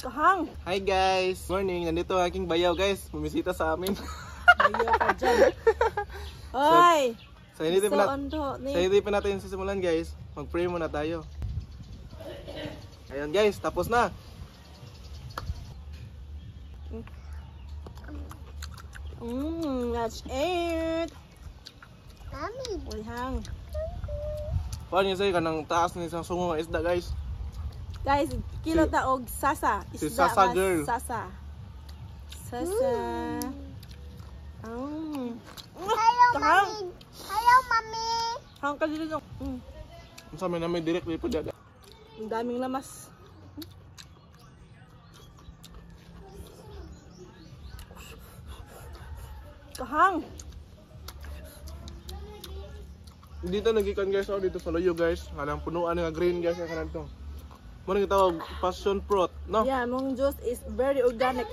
Kahang. Hi guys! Morning! Nandito ang aking bayaw guys. Bumisita sa amin. Ayaw ka dyan. Oy! So hindi So, pa natin sisimulan guys. Mag-pray muna tayo. Ayun guys, tapos na. That's it. Mami. Ulhang. Paano niya sa'yo ka ng taas ng isang sungo ng isda guys? Guys, kilo taog sasa. Si Isda Sasa mas girl. Sasa. Sasa. Hello, Kahang. Mami. Hello, Mami. Hang ka dito lang. Ang sa amin namin direct po dyan. Ang daming lamas. Kahang. Dito nagikan guys, dito sa loyo guys. Kanang punuan nga green guys ang kanan to. Muna kita passion fruit, no? Yeah, mong juice is very organic.